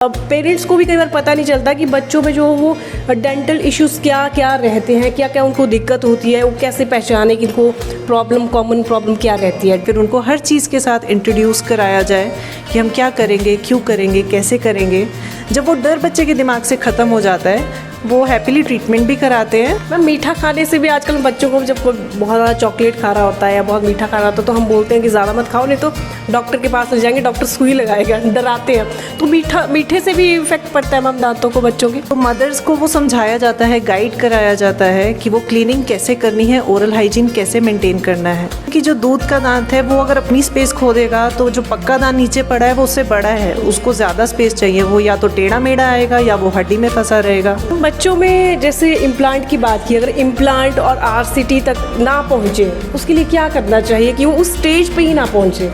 Parents को भी कई बार पता नहीं चलता कि बच्चों में जो वो डेंटल इश्यूज़ क्या क्या रहते हैं, क्या क्या उनको दिक्कत होती है, वो कैसे पहचाने कि इनको कॉमन प्रॉब्लम क्या रहती है। फिर उनको हर चीज़ के साथ इंट्रोड्यूस कराया जाए कि हम क्या करेंगे, क्यों करेंगे, कैसे करेंगे। जब वो डर बच्चे के दिमाग से ख़त्म हो जाता है, वो हैप्पीली ट्रीटमेंट भी कराते हैं। मैम, मीठा खाने से भी आजकल बच्चों को जब कोई बहुत ज़्यादा चॉकलेट खा रहा होता है या बहुत मीठा खा रहा होता है तो हम बोलते हैं कि ज़्यादा मत खाओ, नहीं तो डॉक्टर के पास ले जाएंगे, डॉक्टर सुई लगाएगा, डराते हैं। तो मीठे से भी इफेक्ट पड़ता है मैम दांतों को बच्चों की। तो मदर्स को वो समझाया जाता है, गाइड कराया जाता है कि वो क्लीनिंग कैसे करनी है, ओरल हाइजीन कैसे मेंटेन करना है। कि जो दूध का दांत है वो अगर अपनी स्पेस खो देगा तो जो पक्का दांत नीचे पड़ा है वो उससे बड़ा है, उसको ज़्यादा स्पेस चाहिए। वो या तो टेढ़ा मेढ़ा आएगा या वो हड्डी में फंसा रहेगा। बच्चों में जैसे इम्प्लांट की बात की, अगर इम्प्लांट और आरसीटी तक ना पहुँचे उसके लिए क्या करना चाहिए कि वो उस स्टेज पे ही ना पहुँचे?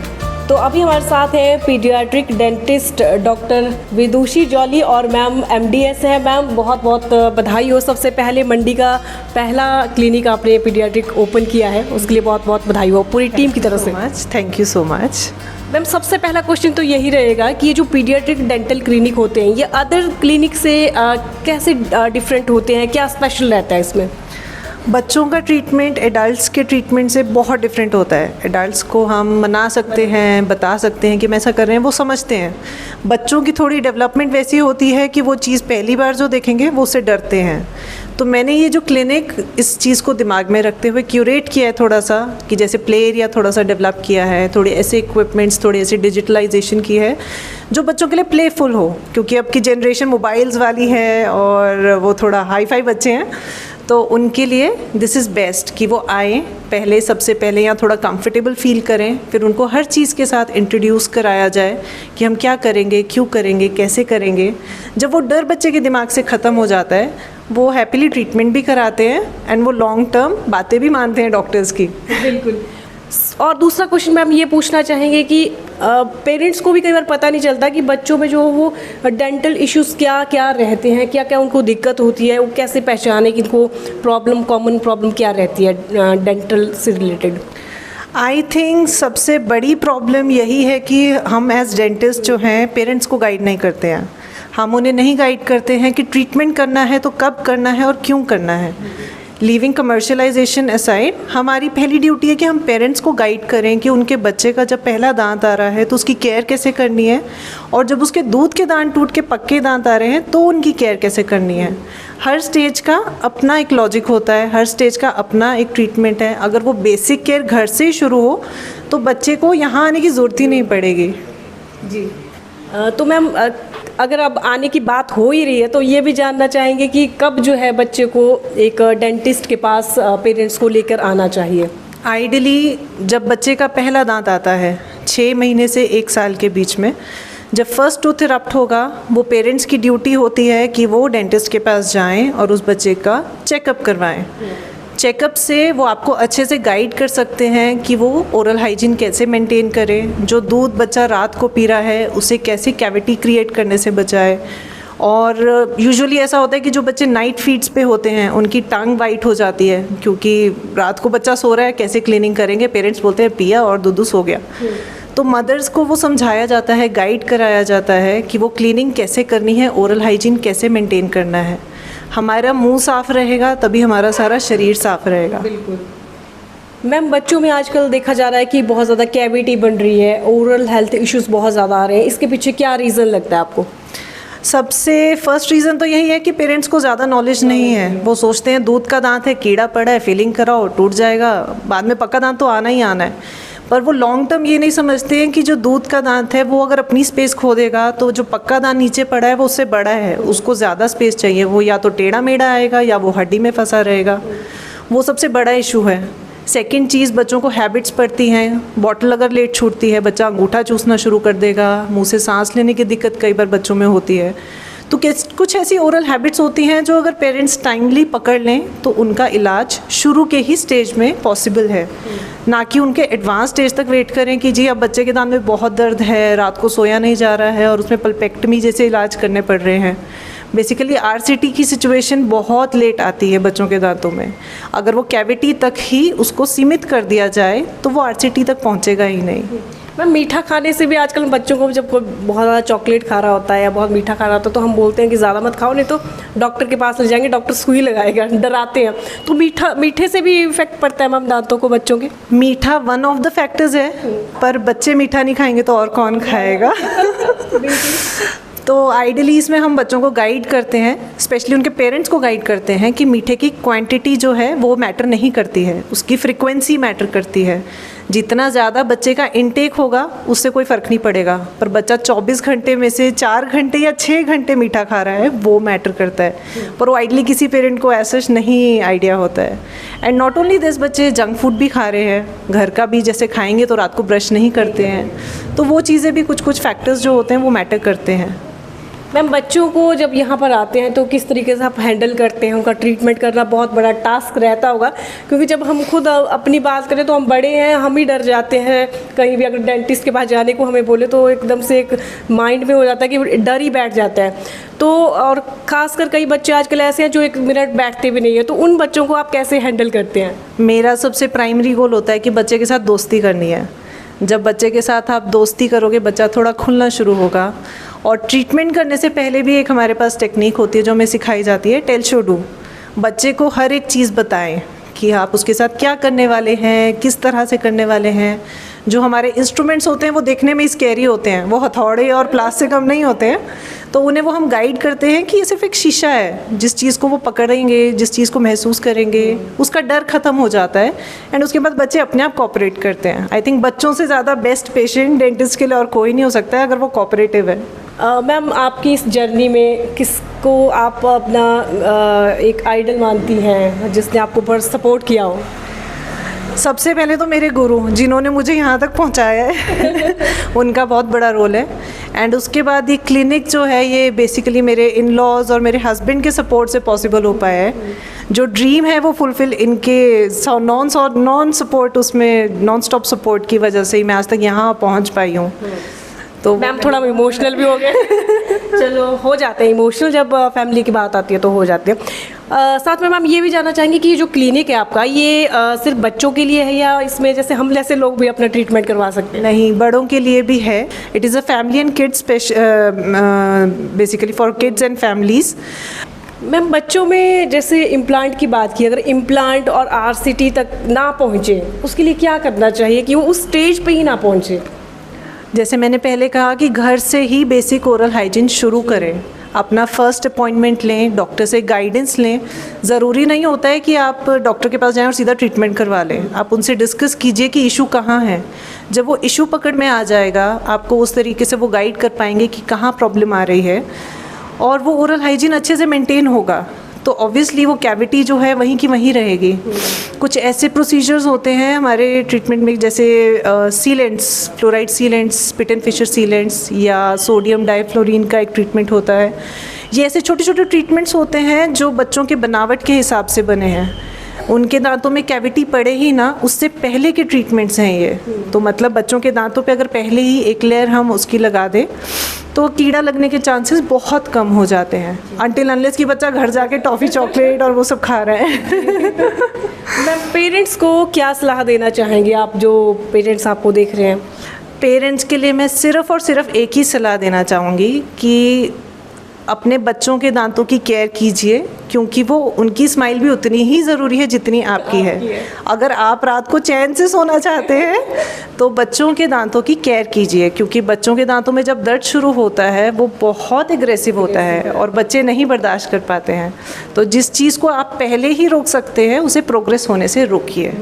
तो अभी हमारे साथ हैं पीडियाट्रिक डेंटिस्ट डॉक्टर विदुषी जॉली और मैम एमडीएस है। मैम, बहुत बहुत बधाई हो। सबसे पहले मंडी का पहला क्लिनिक आपने पीडियाट्रिक ओपन किया है, उसके लिए बहुत बहुत बधाई हो पूरी टीम की तरफ से। Thank you so much. Ma'am, सबसे पहला क्वेश्चन तो यही रहेगा कि ये जो पीडियाट्रिक डेंटल क्लिनिक होते हैं ये अदर क्लिनिक से कैसे डिफरेंट होते हैं, क्या स्पेशल रहता है इसमें? बच्चों का ट्रीटमेंट एडल्ट्स के ट्रीटमेंट से बहुत डिफरेंट होता है। एडल्ट्स को हम मना सकते हैं, बता सकते हैं कि हम ऐसा कर रहे हैं, वो समझते हैं। बच्चों की थोड़ी डेवलपमेंट वैसी होती है कि वो चीज़ पहली बार जो देखेंगे वो उससे डरते हैं। तो मैंने ये जो क्लिनिक इस चीज़ को दिमाग में रखते हुए क्यूरेट किया है थोड़ा सा, कि जैसे प्ले एरिया थोड़ा सा डेवलप किया है, थोड़े ऐसे इक्विपमेंट्स, थोड़ी ऐसी डिजिटलाइजेशन की है जो बच्चों के लिए प्लेफुल हो, क्योंकि अब की जनरेशन मोबाइल्स वाली है और वो थोड़ा हाई फाई बच्चे हैं। तो उनके लिए दिस इज़ बेस्ट कि वो आएँ, पहले सबसे पहले यहाँ थोड़ा कंफर्टेबल फील करें, फिर उनको हर चीज़ के साथ इंट्रोड्यूस कराया जाए कि हम क्या करेंगे, क्यों करेंगे, कैसे करेंगे। जब वो डर बच्चे के दिमाग से ख़त्म हो जाता है, वो हैप्पीली ट्रीटमेंट भी कराते हैं एंड वो लॉन्ग टर्म बातें भी मानते हैं डॉक्टर्स की। बिल्कुल। और दूसरा क्वेश्चन मैम ये पूछना चाहेंगे कि पेरेंट्स को भी कई बार पता नहीं चलता कि बच्चों में जो वो डेंटल इश्यूज़ क्या क्या रहते हैं, क्या क्या उनको दिक्कत होती है, वो कैसे पहचाने कि इनको कॉमन प्रॉब्लम क्या रहती है डेंटल से रिलेटेड? आई थिंक सबसे बड़ी प्रॉब्लम यही है कि हम एज डेंटिस्ट जो हैं पेरेंट्स को गाइड नहीं करते हैं। हम उन्हें नहीं गाइड करते हैं कि ट्रीटमेंट करना है तो कब करना है और क्यों करना है। लीविंग कमर्शलाइजेशन असाइड, हमारी पहली ड्यूटी है कि हम पेरेंट्स को गाइड करें कि उनके बच्चे का जब पहला दांत आ रहा है तो उसकी केयर कैसे करनी है, और जब उसके दूध के दांत टूट के पक्के दांत आ रहे हैं तो उनकी केयर कैसे करनी है। हर स्टेज का अपना एक लॉजिक होता है, हर स्टेज का अपना एक ट्रीटमेंट है। अगर वो बेसिक केयर घर से ही शुरू हो तो बच्चे को यहाँ आने की ज़रूरत ही नहीं पड़ेगी। जी। तो मैम, अगर अब आने की बात हो ही रही है तो ये भी जानना चाहेंगे कि कब जो है बच्चे को एक डेंटिस्ट के पास पेरेंट्स को लेकर आना चाहिए? आइडियली जब बच्चे का पहला दांत आता है 6 महीने से 1 साल के बीच में, जब फर्स्ट टूथ इरप्ट होगा, वो पेरेंट्स की ड्यूटी होती है कि वो डेंटिस्ट के पास जाएं और उस बच्चे का चेकअप करवाएं। चेकअप से वो आपको अच्छे से गाइड कर सकते हैं कि वो ओरल हाइजीन कैसे मेंटेन करें, जो दूध बच्चा रात को पी रहा है उसे कैसे कैविटी क्रिएट करने से बचाए। और यूजुअली ऐसा होता है कि जो बच्चे नाइट फीड्स पे होते हैं उनकी टंग वाइट हो जाती है, क्योंकि रात को बच्चा सो रहा है, कैसे क्लीनिंग करेंगे, पेरेंट्स बोलते हैं पिया और दूध सो गया। तो मदर्स को वो समझाया जाता है, गाइड कराया जाता है कि वो क्लीनिंग कैसे करनी है, ओरल हाइजीन कैसे मेंटेन करना है। हमारा मुंह साफ़ रहेगा तभी हमारा सारा शरीर साफ़ रहेगा। बिल्कुल। मैम, बच्चों में आजकल देखा जा रहा है कि बहुत ज़्यादा कैविटी बन रही है, ओरल हेल्थ इश्यूज़ बहुत ज़्यादा आ रहे हैं, इसके पीछे क्या रीज़न लगता है आपको? सबसे फर्स्ट रीज़न तो यही है कि पेरेंट्स को ज़्यादा नॉलेज नहीं है। वो सोचते हैं दूध का दांत है, कीड़ा पड़ा है, फिलिंग कराओ, टूट जाएगा, बाद में पक्का दांत तो आना ही आना है। पर वो लॉन्ग टर्म ये नहीं समझते हैं कि जो दूध का दांत है वो अगर अपनी स्पेस खो देगा तो जो पक्का दांत नीचे पड़ा है वो उससे बड़ा है, उसको ज़्यादा स्पेस चाहिए। वो या तो टेढ़ा मेढ़ा आएगा या वो हड्डी में फंसा रहेगा। वो सबसे बड़ा इशू है। सेकंड चीज़, बच्चों को हैबिट्स पड़ती हैं। बॉटल अगर लेट छूटती है, बच्चा अंगूठा चूसना शुरू कर देगा, मुंह से सांस लेने की दिक्कत कई बार बच्चों में होती है। तो कुछ ऐसी ओरल हैबिट्स होती हैं जो अगर पेरेंट्स टाइमली पकड़ लें तो उनका इलाज शुरू के ही स्टेज में पॉसिबल है, ना कि उनके एडवांस स्टेज तक वेट करें कि जी अब बच्चे के दांत में बहुत दर्द है, रात को सोया नहीं जा रहा है और उसमें पल्पेक्टमी जैसे इलाज करने पड़ रहे हैं। बेसिकली आरसीटी की सिचुएशन बहुत लेट आती है बच्चों के दांतों में। अगर वो कैविटी तक ही उसको सीमित कर दिया जाए तो वो आरसीटी तक पहुंचेगा ही नहीं। मैम मीठा खाने से भी आजकल बच्चों को जब कोई बहुत ज़्यादा चॉकलेट खा रहा होता है या बहुत मीठा खा रहा होता है तो हम बोलते हैं कि ज़्यादा मत खाओ, नहीं तो डॉक्टर के पास ले जाएंगे, डॉक्टर सुई लगाएगा, डराते हैं। तो मीठे से भी इफेक्ट पड़ता है मैम दांतों को बच्चों के? मीठा वन ऑफ द फैक्टर्स है, पर बच्चे मीठा नहीं खाएंगे तो और कौन खाएगा। तो आइडियली इसमें हम बच्चों को गाइड करते हैं, स्पेशली उनके पेरेंट्स को गाइड करते हैं कि मीठे की क्वांटिटी जो है वो मैटर नहीं करती है, उसकी फ्रीक्वेंसी मैटर करती है। जितना ज़्यादा बच्चे का इनटेक होगा उससे कोई फ़र्क नहीं पड़ेगा, पर बच्चा 24 घंटे में से 4 घंटे या 6 घंटे मीठा खा रहा है वो मैटर करता है। पर वो आइडली किसी पेरेंट को ऐसा नहीं आइडिया होता है। एंड नॉट ओनली दिस, बच्चे जंक फूड भी खा रहे हैं, घर का भी जैसे खाएंगे तो रात को ब्रश नहीं करते हैं, तो वो चीज़ें भी कुछ फैक्टर्स जो होते हैं वो मैटर करते हैं। मैम बच्चों को जब यहाँ पर आते हैं तो किस तरीके से आप हैंडल करते हैं? उनका ट्रीटमेंट करना बहुत बड़ा टास्क रहता होगा, क्योंकि जब हम खुद अपनी बात करें तो हम बड़े हैं, हम ही डर जाते हैं। कहीं भी अगर डेंटिस्ट के पास जाने को हमें बोले तो एकदम से एक माइंड में हो जाता है कि डर ही बैठ जाता है। तो और ख़ासकर कई बच्चे आजकल ऐसे हैं जो 1 मिनट बैठते भी नहीं है, तो उन बच्चों को आप कैसे हैंडल करते हैं? मेरा सबसे प्राइमरी गोल होता है कि बच्चे के साथ दोस्ती करनी है। जब बच्चे के साथ आप दोस्ती करोगे बच्चा थोड़ा खुलना शुरू होगा। और ट्रीटमेंट करने से पहले भी एक हमारे पास टेक्निक होती है जो हमें सिखाई जाती है, टेल शो डू। बच्चे को हर एक चीज़ बताएं कि आप उसके साथ क्या करने वाले हैं, किस तरह से करने वाले हैं। जो हमारे इंस्ट्रूमेंट्स होते हैं वो देखने में स्कैरी होते हैं, वो हथौड़े और प्लास से कम नहीं होते हैं, तो उन्हें वो हम गाइड करते हैं कि ये सिर्फ एक शीशा है। जिस चीज़ को वो पकड़ेंगे, जिस चीज़ को महसूस करेंगे, उसका डर ख़त्म हो जाता है एंड उसके बाद बच्चे अपने आप कोऑपरेट करते हैं। आई थिंक बच्चों से ज़्यादा बेस्ट पेशेंट डेंटिस्ट के लिए और कोई नहीं हो सकता है अगर वो कोऑपरेटिव है। मैम आपकी इस जर्नी में किसको आप अपना एक आइडल मानती हैं जिसने आपको पर सपोर्ट किया हो? सबसे पहले तो मेरे गुरु जिन्होंने मुझे यहाँ तक पहुँचाया है उनका बहुत बड़ा रोल है। एंड उसके बाद ये क्लिनिक जो है ये बेसिकली मेरे इन लॉज और मेरे हस्बैंड के सपोर्ट से पॉसिबल हो पाया है। जो ड्रीम है वो फुलफिल इनके नॉन सपोर्ट, उसमें नॉन स्टॉप सपोर्ट की वजह से ही मैं आज तक यहाँ पहुँच पाई हूँ। तो मैम थोड़ा इमोशनल भी हो गए। चलो हो जाते हैं इमोशनल, जब फैमिली की बात आती है तो हो जाते हैं। साथ में मैम ये भी जानना चाहेंगे कि ये जो क्लिनिक है आपका ये सिर्फ बच्चों के लिए है या इसमें जैसे हम जैसे लोग भी अपना ट्रीटमेंट करवा सकते हैं? नहीं, बड़ों के लिए भी है। It is a family and kids basically for kids and families. Ma'am बच्चों में जैसे इम्प्लांट की बात की, अगर इम्प्लांट और RCT तक ना पहुँचे उसके लिए क्या करना चाहिए कि वो उस स्टेज पे ही ना पहुँचे? जैसे मैंने पहले कहा कि घर से ही बेसिक ओरल हाइजीन शुरू करें। अपना फर्स्ट अपॉइंटमेंट लें, डॉक्टर से गाइडेंस लें। ज़रूरी नहीं होता है कि आप डॉक्टर के पास जाएं और सीधा ट्रीटमेंट करवा लें। आप उनसे डिस्कस कीजिए कि इशू कहाँ है। जब वो इशू पकड़ में आ जाएगा आपको उस तरीके से वो गाइड कर पाएंगे कि कहाँ प्रॉब्लम आ रही है और वो ओरल हाइजीन अच्छे से मेंटेन होगा तो ऑब्वियसली वो कैविटी जो है वहीं की वहीं रहेगी। कुछ ऐसे प्रोसीजर्स होते हैं हमारे ट्रीटमेंट में जैसे sealants, fluoride sealants, pit and fissure sealants या सोडियम डाइफ्लोरीन का एक ट्रीटमेंट होता है। ये ऐसे छोटे छोटे ट्रीटमेंट्स होते हैं जो बच्चों के बनावट के हिसाब से बने हैं। उनके दांतों में कैविटी पड़े ही ना उससे पहले के ट्रीटमेंट्स हैं ये। तो मतलब बच्चों के दांतों पे अगर पहले ही एक लेयर हम उसकी लगा दें तो कीड़ा लगने के चांसेस बहुत कम हो जाते हैं, अनटिल अनलेस कि बच्चा घर जाके टॉफ़ी चॉकलेट और वो सब खा रहा है। मैम पेरेंट्स को क्या सलाह देना चाहेंगे आप, जो पेरेंट्स आपको देख रहे हैं? पेरेंट्स के लिए मैं सिर्फ़ और सिर्फ एक ही सलाह देना चाहूँगी कि अपने बच्चों के दांतों की केयर कीजिए, क्योंकि वो उनकी स्माइल भी उतनी ही ज़रूरी है जितनी आपकी है। अगर आप रात को चैन से सोना चाहते हैं तो बच्चों के दांतों की केयर कीजिए, क्योंकि बच्चों के दांतों में जब दर्द शुरू होता है वो बहुत एग्रेसिव होता है और बच्चे नहीं बर्दाश्त कर पाते हैं। तो जिस चीज़ को आप पहले ही रोक सकते हैं उसे प्रोग्रेस होने से रोकिए।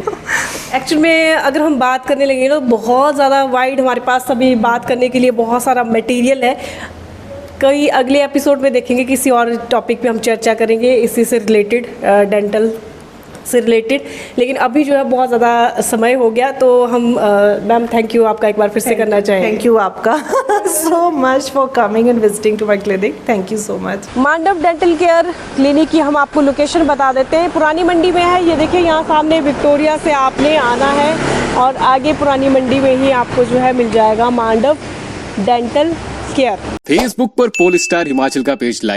एक्चुअल में अगर हम बात करने लगे तो बहुत ज़्यादा वाइड हमारे पास अभी बात करने के लिए बहुत सारा मटेरियल है। कई अगले एपिसोड में देखेंगे, किसी और टॉपिक पे हम चर्चा करेंगे इसी से रिलेटेड, डेंटल से रिलेटेड। लेकिन अभी जो है बहुत ज़्यादा समय हो गया तो हम मैम थैंक यू आपका एक बार फिर से करना चाहेंगे। थैंक यू आपका so much for coming and visiting to my clinic. Thank you so much. Mandav dental care clinic की हम आपको लोकेशन बता देते हैं, पुरानी मंडी में है। ये देखिए यहाँ सामने विक्टोरिया से आपने आना है और आगे पुरानी मंडी में ही आपको जो है मिल जाएगा मांडव डेंटल केयर। फेसबुक पर पोल स्टार हिमाचल का पेज लाइक